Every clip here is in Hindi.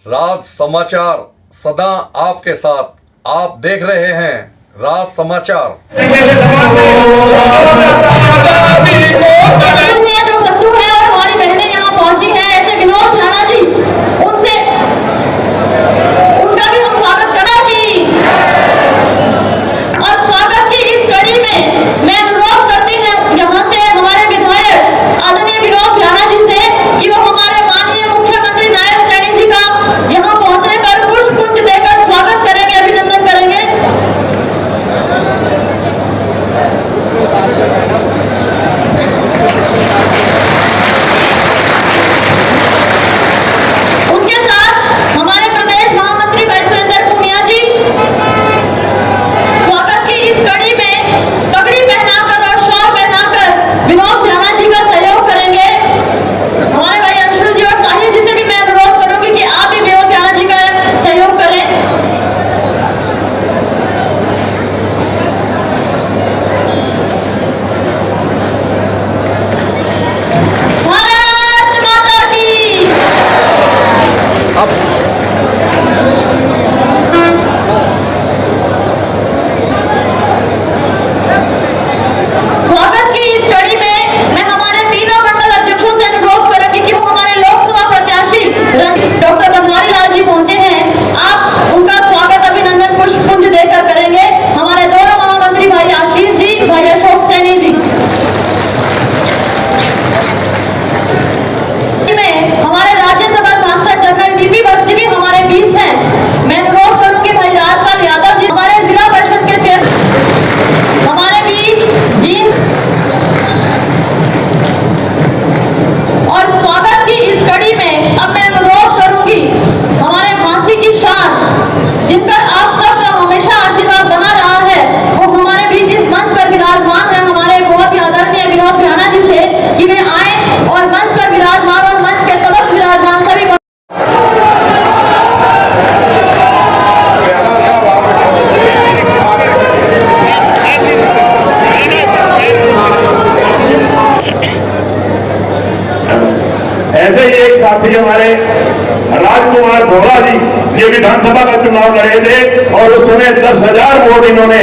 राज समाचार सदा आपके साथ। आप देख रहे हैं राज समाचार। जो बंधु है और हमारी बहनें यहाँ पहुंची हैं, ऐसे विनोद राणा जी, उनसे उनका भी हम स्वागत करना की। और स्वागत की इस कड़ी में मैं अनुरोध करती हूँ यहाँ से हमारे विधायक आदरणीय विनोद राणा जी से कि वो हमारे माननीय मुख्यमंत्री नायब सैनी जी का यहाँ पहुंचने पर पुष्पगुच्छ देकर स्वागत करेंगे, अभिनंदन करेंगे। उनके साथ हमारे प्रदेश महामंत्री भाई सुरेंद्र पूनिया जी स्वागत की इस कड़ी में पगड़ी पहनाकर और शॉल पहनाकर विनोद राणा जी का सहयोग करेंगे। हमारे भाई अंशुल जी और साहिल जी से भी मैं अनुरोध करूंगी कि आप भी विनोद राणा जी का सहयोग करें। भारत माता की। स्वागत की इस कड़ी में मैं हमारे तीनों मंडल अध्यक्षों से अनुरोध करूंगी कि वो हमारे लोकसभा प्रत्याशी डॉक्टर बनवारी लाल जी पहुंचे हैं, आप उनका स्वागत अभिनंदन पुष्पगुच्छ देकर करेंगे। हमारे दोनों महामंत्री भाई आशीष जी, भाई अशोक सैनी जी। में हमारे राज्यसभा सांसद जनरल डीपी बस्सी भी हमारे बीच हैं। मैं अनुरोध करूंगी भाई राजपाल यादव जी, हमारे जिला परिषद के चेयर हमारे बीच जी। और स्वागत की इस कड़ी में अब मैं अनुरोध करूंगी हमारे झांसी की शान, जिन पर आप सबका हमेशा आशीर्वाद बना रहा है, वो हमारे बीच इस मंच पर विराजमान है, हमारे बहुत ही आदरणीय विनोद राणा जी से कि वे आए और मंच पर विराजमान और मंच के समक्ष विराजमान सभी ऐसे ही एक साथी हमारे राजकुमार भोला जी, ये विधानसभा का चुनाव लड़े थे और उस समय 10,000 वोट इन्होंने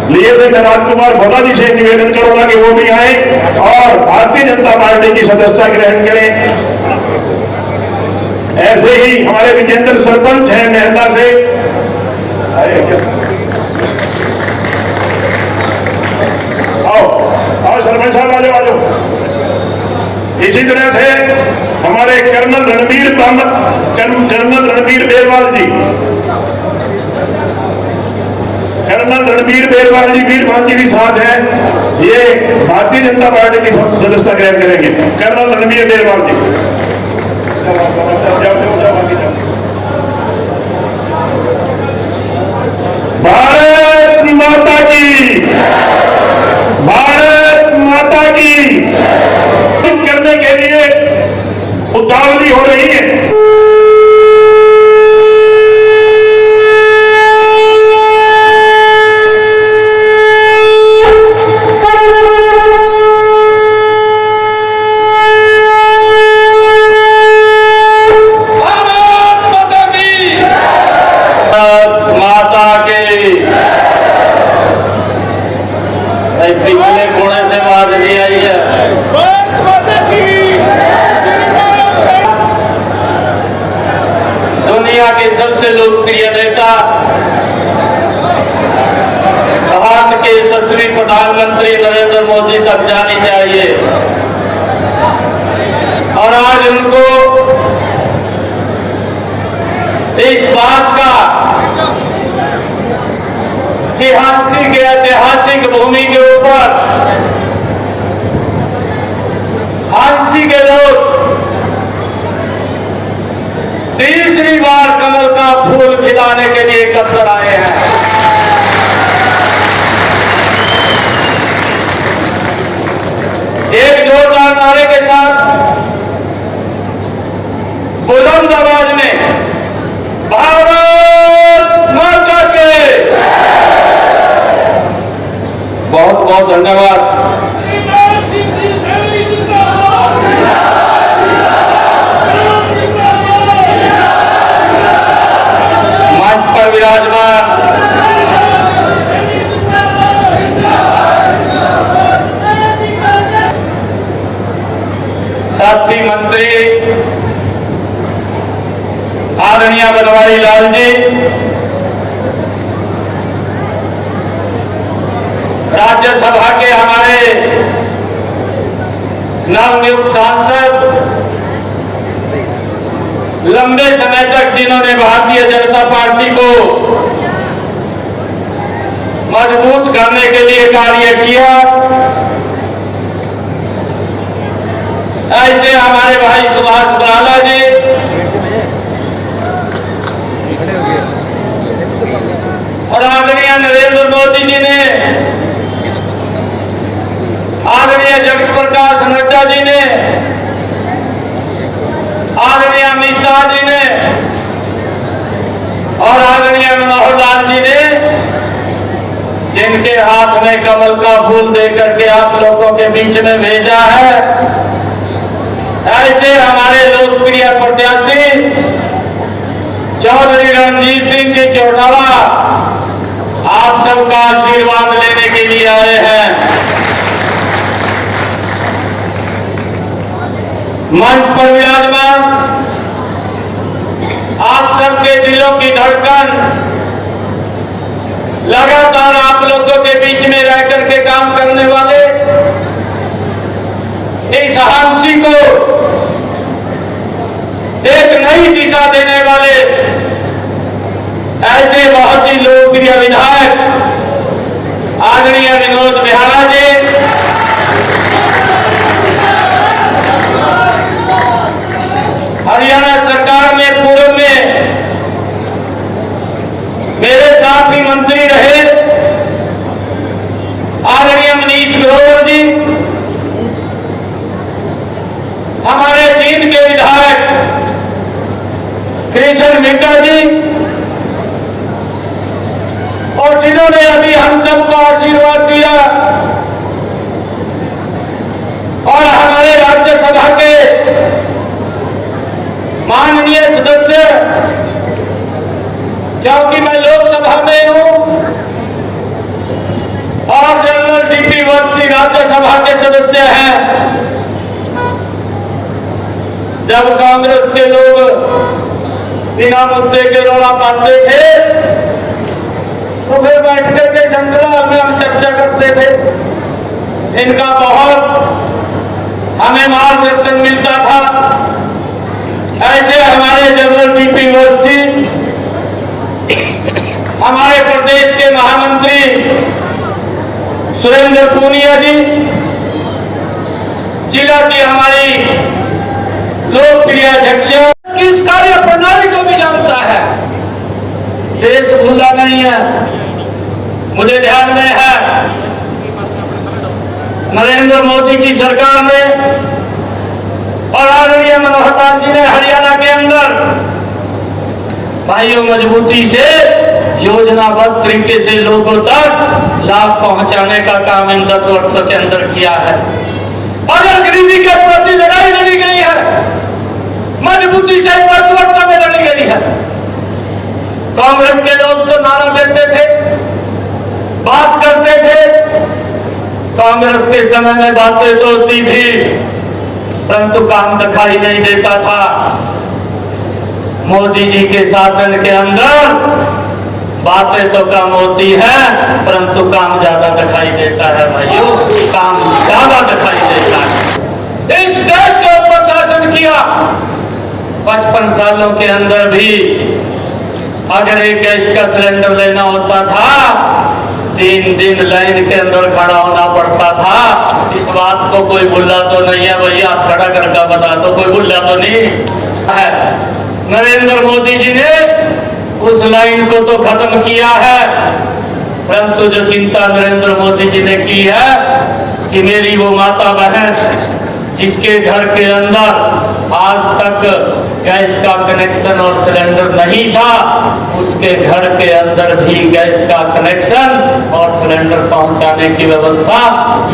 लिए थे। मैं राजकुमार भोला जी से निवेदन करूंगा कि वो भी आए और भारतीय जनता पार्टी की सदस्यता ग्रहण करें। ऐसे ही हमारे विजेंद्र सरपंच हैं मेहता से, आओ सरपंच साहब आ जाओ। इसी तरह से हमारे कर्नल रणबीर बेरवाल जी, वीरभान जी भी साथ हैं, ये भारतीय जनता पार्टी की सदस्यता ग्रहण करेंगे। कर्नल रणबीर बेरवाल जी, भारत माता की, भारत माता की करने के लिए उतावली हो रही है। पिछले कोने से आवाज नहीं आई है। दुनिया के सबसे लोकप्रिय नेता, भारत के यशस्वी प्रधानमंत्री नरेंद्र मोदी तक जानी चाहिए और आज उनको इस बात का ऐतिहासिक भूमि के ऊपर झांसी के लोग तीसरी बार कमल का फूल खिलाने के लिए एकत्र आए हैं। एक जोरदार नारे के साथ बुलंद आवाज में भारत माता के। बहुत बहुत धन्यवाद। आदरणीय बनवारी लाल जी, राज्यसभा के हमारे नवनियुक्त सांसद, लंबे समय तक जिन्होंने भारतीय जनता पार्टी को मजबूत करने के लिए कार्य किया, ऐसे हमारे भाई सुभाष बराला जी, और आदरणीय नरेंद्र मोदी जी ने, आदरणीय जगत प्रकाश नड्डा जी ने, आदरणीय अमित शाह जी ने और आदरणीय मनोहर लाल जी ने, जिनके हाथ में कमल का फूल देकर के आप लोगों के बीच में भेजा है, ऐसे हमारे लोकप्रिय प्रत्याशी चौधरी रणजीत सिंह जी चौटाला आप सबका आशीर्वाद लेने के लिए आए हैं। मंच पर विराजमान आप सबके दिलों की धड़कन, लगातार आप लोगों के बीच में रह करके काम करने वाले, इस हांसी को एक नई दिशा देने वाले ऐसे बहुत ही लोकप्रिय विधायक आदरणीय विनोद बिहारा जी, हरियाणा सरकार में पूर्व में मेरे साथ ही मंत्री रहे आदरणीय मनीष ग्रोवर जी, हमारे जींद के विधायक कृष्ण मिड्डा जी, और जिन्होंने अभी हम सबको आशीर्वाद दिया, और हमारे राज्यसभा के माननीय सदस्य, क्योंकि मैं लोकसभा में हूं और जनरल डीपी वत्सी राज्यसभा के सदस्य हैं। जब कांग्रेस के लोग बिना मुद्दे के रौला पाते थे तो फिर बैठ करके श्रृंखला में हम चर्चा करते थे, इनका बहुत हमें मार्गदर्शन मिलता था। ऐसे हमारे जनरल डीपी वत्सी, हमारे प्रदेश के महामंत्री सुरेंद्र पूनिया जी, जिला की हमारी लोकप्रिय अध्यक्ष, किस कार्य प्रणाली को भी जानता है, देश भूला नहीं है। मुझे ध्यान में है नरेंद्र मोदी की सरकार में और आदरणीय मनोहर लाल जी ने हरियाणा के अंदर भाइयों मजबूती से योजनाबद्ध तरीके से लोगों तक लाभ पहुंचाने का काम इन 10 वर्षों के अंदर किया है। अगर गरीबी के प्रति लड़ाई लड़ी गई है, मजबूती से 10 वर्षों में लड़ी गई है। कांग्रेस के लोग तो नारा देते थे, बात करते थे, कांग्रेस के समय में बातें तो होती थी परंतु काम दिखाई नहीं देता था। मोदी जी के शासन के अंदर बातें तो कम होती है परंतु काम ज्यादा दिखाई देता है। भाइयों, काम ज्यादा दिखाई देता है। इस देश के ऊपर शासन किया 55 सालों के अंदर भी अगर एक गैस का सिलेंडर लेना होता था 3 दिन लाइन के अंदर खड़ा होना पड़ता था। इस बात को कोई भूला तो नहीं है भैया, हाथ खड़ा करके बता दो, कोई भूला तो नहीं है। नरेंद्र मोदी जी ने उस लाइन को तो खत्म किया है, परंतु जो चिंता नरेंद्र मोदी जी ने की है कि मेरी वो माता बहन जिसके घर के अंदर आज तक गैस का कनेक्शन और सिलेंडर नहीं था, उसके घर के अंदर भी गैस का कनेक्शन और सिलेंडर पहुंचाने की व्यवस्था।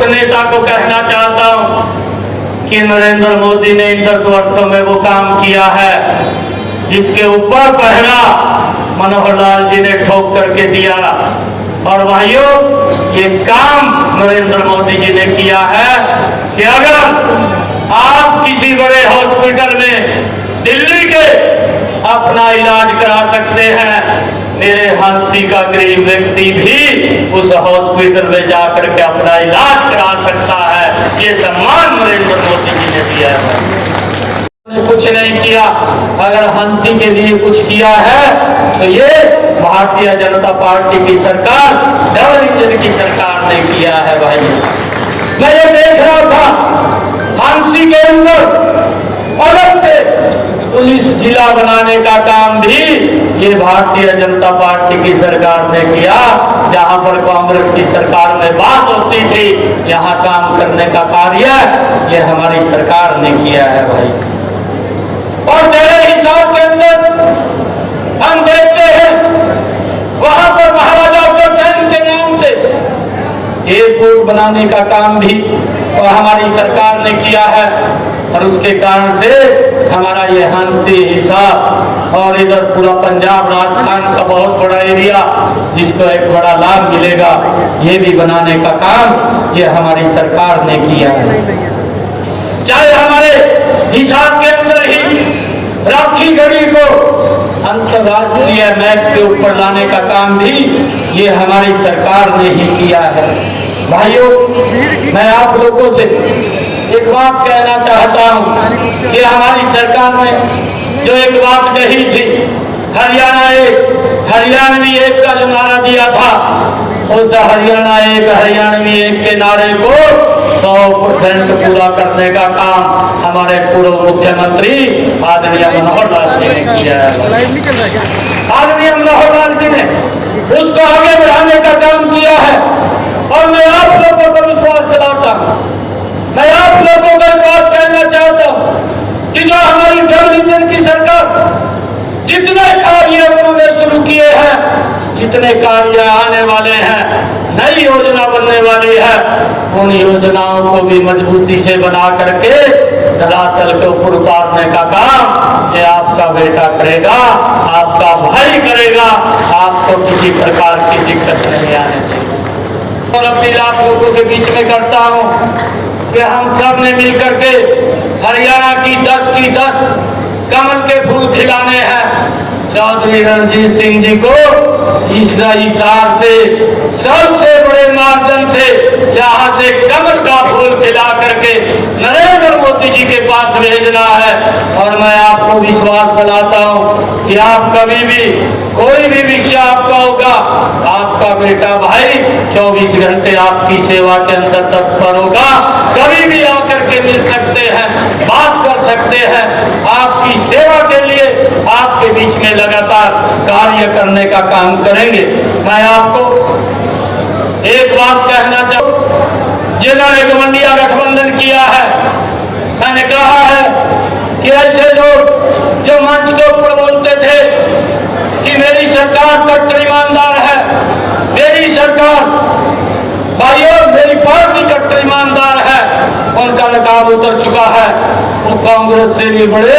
नेता को कहना चाहता हूं कि नरेंद्र मोदी ने इन 10 वर्षों में वो काम किया है जिसके ऊपर पहरा मनोहर लाल जी ने ठोक करके दिया। और भाइयों, ये काम नरेंद्र मोदी जी ने किया है कि अगर आप किसी बड़े हॉस्पिटल में दिल्ली के अपना इलाज करा सकते हैं, मेरे हंसी का गरीब व्यक्ति भी उस हॉस्पिटल में जाकर के अपना इलाज करा सकता है। ये सम्मान नरेंद्र मोदी जी ने दिया है। कुछ नहीं किया, अगर हंसी के लिए कुछ किया है तो ये भारतीय जनता पार्टी की सरकार, डबल इंजन की सरकार ने किया है। भाई मैं ये देख रहा था हंसी के अंदर अलग से पुलिस जिला बनाने का काम भी ये भारतीय जनता पार्टी की सरकार ने किया। जहां पर कांग्रेस की सरकार में बात होती थी, यहाँ काम करने का कार्य ये हमारी सरकार ने किया है भाई। और जगह हिसाब के अंदर हम देखते हैं वहां पर महाराजा अफजल के नाम से एयरपोर्ट बनाने का काम भी और हमारी सरकार ने किया है। और उसके कारण से हमारा ये हंसी हिसाब और इधर पूरा पंजाब राजस्थान का बहुत बड़ा एरिया जिसको एक बड़ा लाभ मिलेगा, ये भी बनाने का काम ये हमारी सरकार ने किया है। चाहे हमारे हिसाब के अंदर ही राखी गढ़ी को अंतरराष्ट्रीय मैप के ऊपर लाने का काम भी ये हमारी सरकार ने ही किया है। भाइयों, मैं आप लोगों से एक बात कहना चाहता हूं कि हमारी सरकार ने जो एक बात कही थी, हरियाणवी एक का जो नारा दिया था, उस हरियाणवी एक के नारे को 100% पूरा करने का काम हमारे पूर्व मुख्यमंत्री आदरणीय मनोहर लाल जी ने किया है। आदरणीय मनोहर लाल जी ने उसको आगे बढ़ाने का काम किया है। और मैं आप लोगों को विश्वास दिलाता हूं, मैं आप लोगों को एक बात कहना चाहता हूं कि जो हमारी डबल इंजन की सरकार जितने कार्य उन्होंने शुरू किए हैं, जितने कार्य आने वाले हैं, नई योजना बनने वाली है, उन योजनाओं को भी मजबूती से बना करके धरातल के ऊपर उतारने का काम ये आपका बेटा करेगा, आपका भाई करेगा। आपको किसी प्रकार की दिक्कत नहीं आने देगी। और अपनी आप लोगों के बीच में करता हूं कि हम सब ने मिलकर के हरियाणा की 10 की 10 कमल के फूल खिलाने हैं। चौधरी रणजीत सिंह जी को इस हिसाब से सबसे बड़े मार्जिन से यहाँ से कमल का फूल खिला करके नरेंद्र मोदी जी के पास भेजना है। और मैं आपको विश्वास दिलाता हूँ कि आप कभी भी कोई भी विषय आपका होगा, आपका बेटा भाई 24 घंटे आपकी सेवा के अंदर तत्पर होगा। कभी भी आकर के मिल सकते हैं, बात कर सकते हैं। आपकी सेवा के लिए आपके बीच में लगातार कार्य करने का काम करेंगे। मैं आपको एक बात कहना चाहूँ, जिन्होंने गठबंधन गठबंधन किया है, मैंने कहा है कि ऐसे लोग जो मंच के ऊपर बोलते थे कि मेरी सरकार कट्टर ईमानदार है, मेरी सरकार भाइयों मेरी पार्टी कट्टर ईमानदार है, उनका नकाब उतर चुका है। वो कांग्रेस से भी बड़े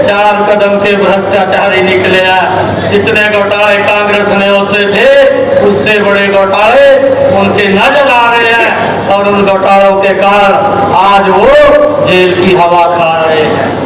4 कदम के भ्रष्टाचारी निकले हैं। जितने घोटाले कांग्रेस में होते थे उससे बड़े घोटाले उनके नजर आ रहे हैं। और उन घोटालों के कारण आज वो जेल की हवा खा रहे हैं।